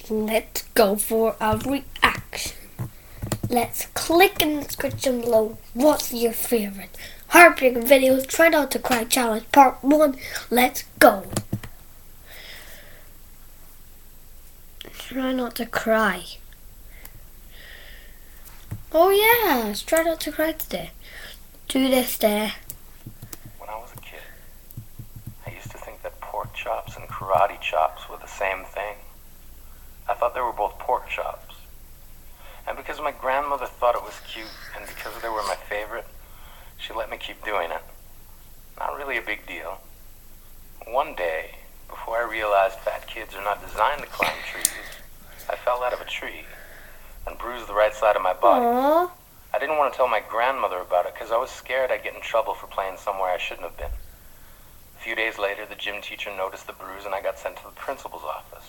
Let's go for a reaction. Let's click in the description below. What's your favorite heartbreaking videos? Try not to cry challenge part 1. Let's go. Try not to cry. Oh yeah, let's try not to cry today. Do this day. When I was a kid, I used to think that pork chops and karate chops were the same thing. I thought they were both pork chops. And because my grandmother thought it was cute, and because they were my favorite, she let me keep doing it. Not really a big deal. One day, before I realized fat kids are not designed to climb trees, I fell out of a tree and bruised the right side of my body. Aww. I didn't want to tell my grandmother about it because I was scared I'd get in trouble for playing somewhere I shouldn't have been. A few days later, the gym teacher noticed the bruise and I got sent to the principal's office.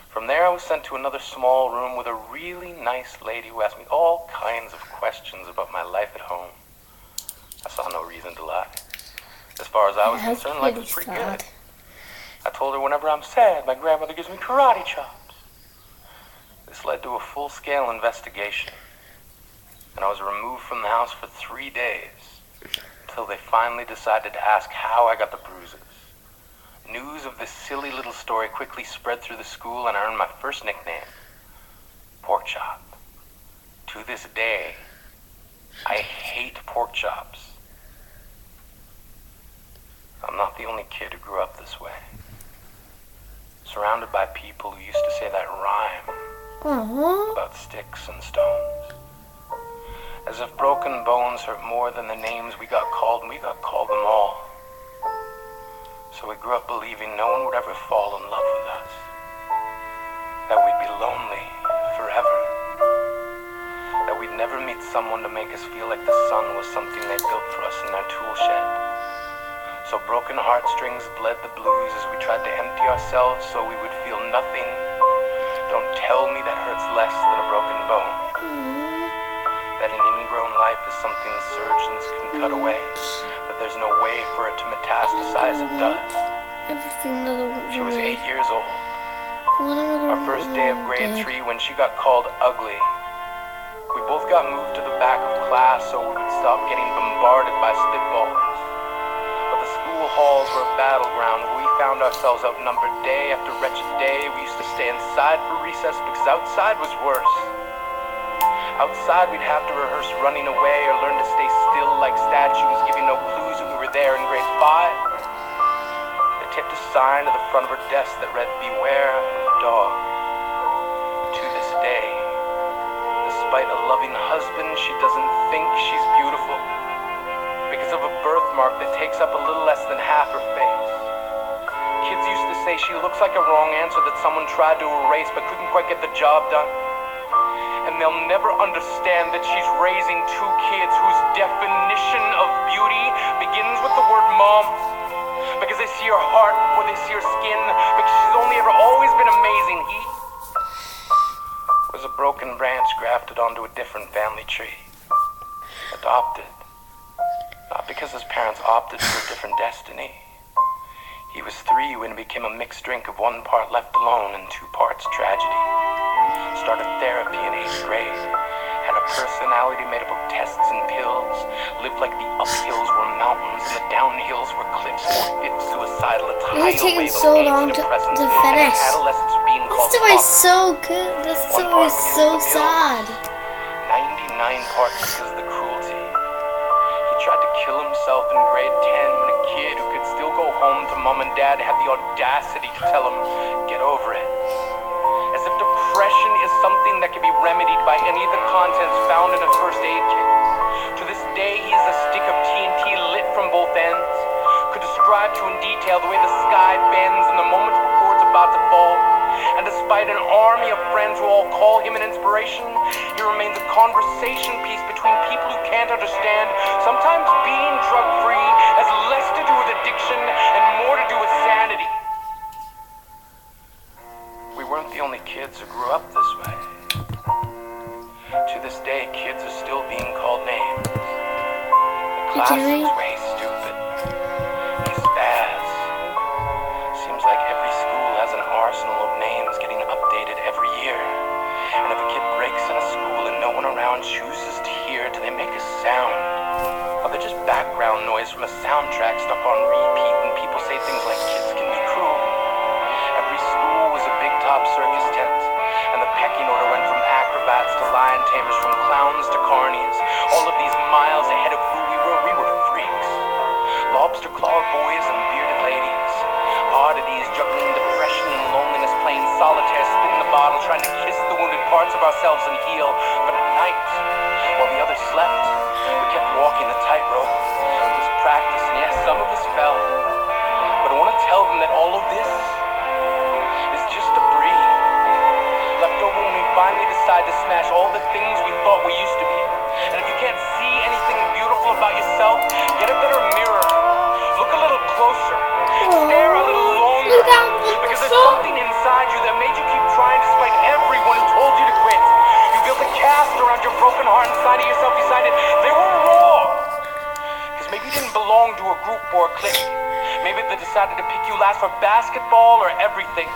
From there, I was sent to another small room with a really nice lady who asked me all kinds of questions about my life at home. I saw no reason to lie. As far as I was concerned, life was pretty good. I told her whenever I'm sad, my grandmother gives me karate chops. This led to a full-scale investigation, and I was removed from the house for 3 days until they finally decided to ask how I got the bruises. News of this silly little story quickly spread through the school, and I earned my first nickname, Pork Chop. To this day, I hate pork chops. I'm not the only kid who grew up this way. Surrounded by people who used to say that rhyme about sticks and stones. As if broken bones hurt more than the names we got called, and we got called them all. So we grew up believing no one would ever fall in love with us. That we'd be lonely forever. That we'd never meet someone to make us feel like the sun was something they built for us in their tool shed. So broken heartstrings bled the blues as we tried to empty ourselves so we would feel nothing. Don't tell me that hurts less than a broken bone. That an ingrown life is something surgeons can cut away, but there's no way for it to metastasize. It does. She was 8 years old. Our first day of grade 3 when she got called ugly. We both got moved to the back of class so we would stop getting bombarded by spitballs. But the school halls were a battleground where we found ourselves outnumbered day after wretched day. We used to stay inside for recess because outside was worse. Outside, we'd have to rehearse running away or learn to stay still like statues, giving no clues that we were there in grade 5. They tipped a sign to the front of her desk that read, "Beware of dog." To this day, despite a loving husband, she doesn't think she's beautiful because of a birthmark that takes up a little less than half her face. Kids used to say she looks like a wrong answer that someone tried to erase but couldn't quite get the job done. And they'll never understand that she's raising 2 kids whose definition of beauty begins with the word mom. Because they see her heart before they see her skin. Because she's only ever always been amazing. He was a broken branch grafted onto a different family tree. Adopted. Not because his parents opted for a different destiny. He was 3 when it became a mixed drink of 1 part left alone and 2 parts tragedy. Started therapy in 8th grade. Had a personality made up of tests and pills. Lived like the uphills were mountains and the downhills were cliffs. 4/5 suicidal. A tidal taking wave so of long to antidepressants. finish. Adolescence being This called story is poverty. so good. This story is so sad. 99 parts because of the cruelty. He tried to kill himself in grade 10 when a kid who could still go home to mom and dad had the audacity to tell him, "Get over it." As if depression is something that can be remedied by any of the contents found in a first aid kit. To this day, he is a stick of TNT lit from both ends. Could describe to you in detail the way the sky bends in the moments before it's about to fall. And despite an army of friends who all call him an inspiration, he remains a conversation piece between people who can't understand. Sometimes being drug-free has less to do with addiction and more to do with sanity. We weren't the only kids who grew up this way. To this day, kids are still being called names. The class is way stupid. He's Baz. Seems like every school has an arsenal of names getting updated sound? Are they just background noise from a soundtrack stuck on repeat when people say things like kids can be cruel? Every school was a big top circus tent, and the pecking order went from acrobats to lion tamers, from clowns to carnies. All of these miles ahead of who we were freaks. Lobster clawed boys and bearded ladies. Oddities juggling depression and loneliness, playing solitaire, spin the bottle, trying to kiss the wounded parts of ourselves and heal. But at night, while the others slept, we kept walking the tightrope. It was practice, and yes, some of us fell. But I want to tell them that all of this is just debris, left over when we finally decide to smash all the things we thought we used to be. And if you can't see anything beautiful about yourself, get a better mirror. Look a little closer. Stare a little longer. Because there's something inside you that made you keep trying despite everyone who told you to quit. You built a cast around your broken heart inside of yourself. You decided they were wrong. Because maybe you didn't belong to a group or a clique. Maybe they decided to pick you last for basketball or everything.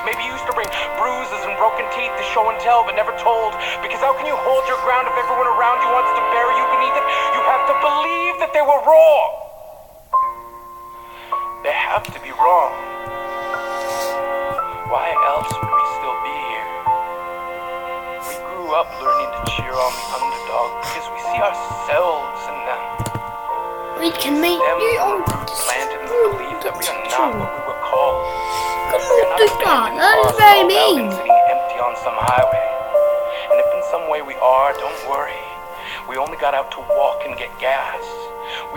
Maybe you used to bring bruises and broken teeth to show and tell but never told. Because how can you hold your ground if everyone around you wants to bury you beneath it? You have to believe that they were wrong. They have to be wrong. Why else would we still be here? We grew up learning to cheer on the underdog because we see ourselves in them. We can make you all planted in the belief that we are not what we were called. Come on, that is very mean. Sitting empty on some highway. And if in some way we are, don't worry. We only got out to walk and get gas.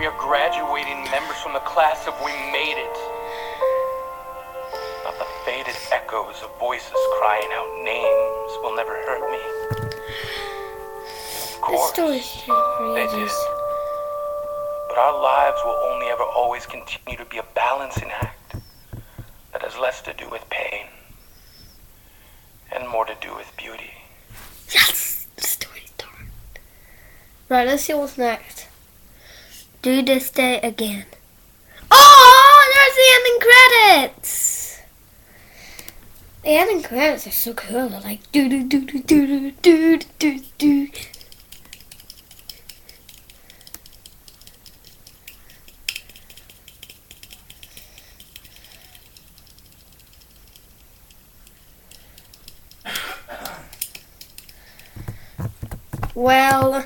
We are graduating members from the class of We Made It. Not the faded echoes of voices crying out names will never hurt me. Of course, they did. But our lives will only ever always continue to be a balancing act that has less to do with pain and more to do with beauty. Yes! Story time. Right, let's see what's next. Do this day again. Oh, there's the ending credits! The ending credits are so cool. They're like do do do do do do do do. Well,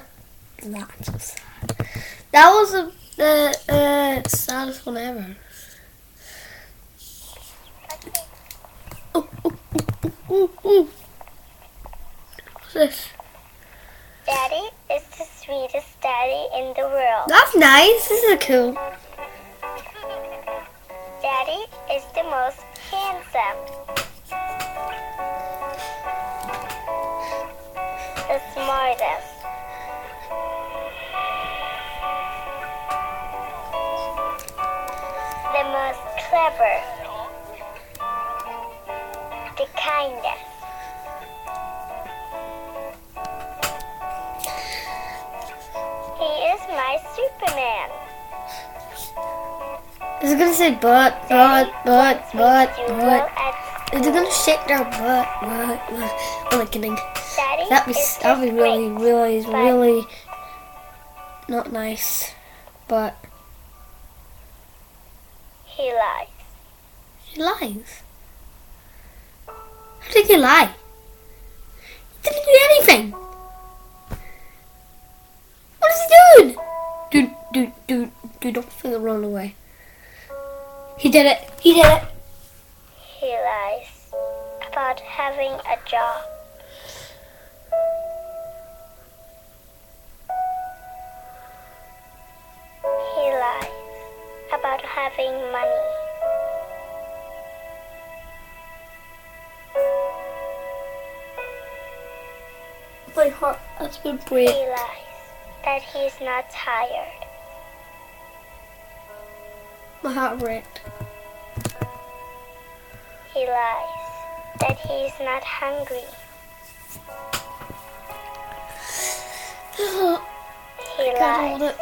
that's so sad. That was the saddest one ever. What's this? Daddy is the sweetest daddy in the world. That's nice. This is cool. Daddy is the most handsome. The smartest. The most clever. The kindest. He is my Superman. Is it gonna say butt? Is it gonna shake their butt? I'm not kidding. That'd be really not nice. But he lies. he lies. How did he lie? He didn't do anything. What is he doing? Dude, don't feel it run away. He did it. He lies about having a job. He lies about having money. My heart has been He breaking. lies that he's not tired. My heart breaks. He lies that he's not hungry. He Can't hold lies it.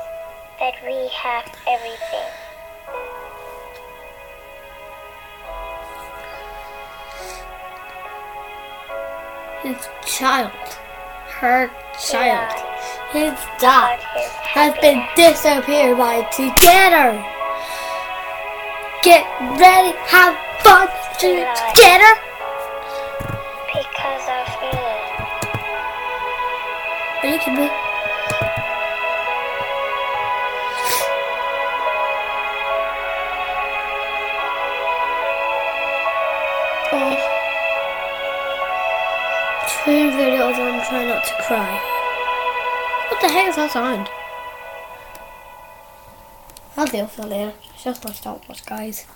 that we have everything. His child. Her He child. lies His dad has been disappeared by together. Get ready, have fun together. Because of me. Are you kidding me? Oh. 2 videos on trying not to cry. What the heck is that sound? I'll deal with it later. It's just my stopwatch, guys.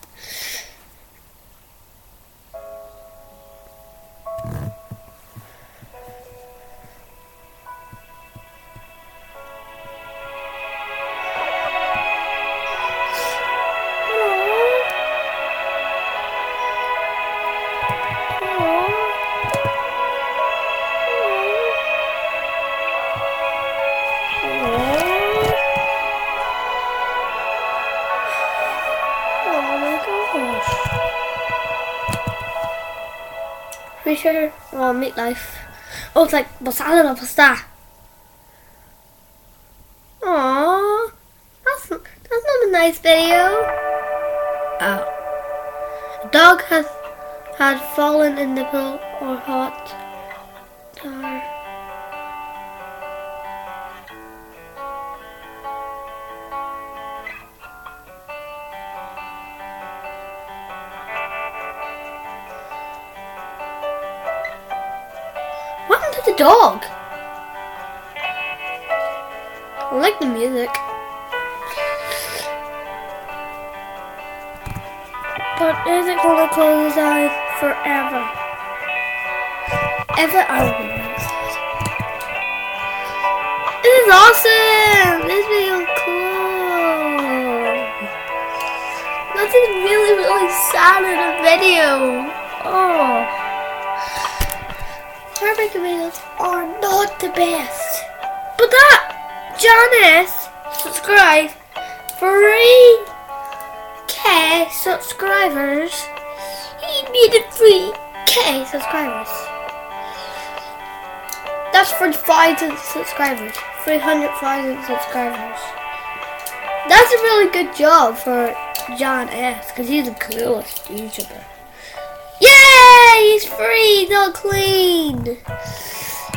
Pretty sure, oh, meatloaf. Oh, it's like salad or pasta. Aww, that's not a nice video. Oh, a dog had fallen in the pool or hot tar. What happened to the dog? I like the music. But is it gonna close his eyes forever? Ever I will be This is awesome! This video is cool. Nothing really sad in a video. Oh. Heartbreaking videos are not the best. But that Janice subscribe 3K subscribers. He needed 3K subscribers. That's 3,000 subscribers. 300,000 subscribers. That's a really good job for John S. Because he's the coolest YouTuber. Yay! He's free. He's all clean.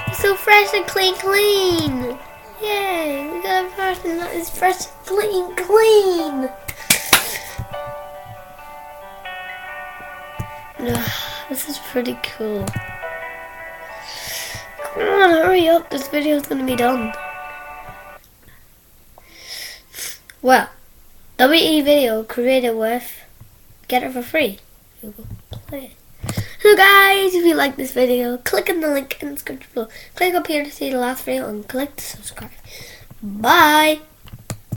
He's so fresh and clean. Yay! We got a person that is fresh, clean. This is pretty cool. Come on, hurry up. This video is going to be done. Well, WE video created with Get It For Free. Google Play. So guys, if you like this video, click on the link in the description below. Click up here to see the last video and click to subscribe. Bye!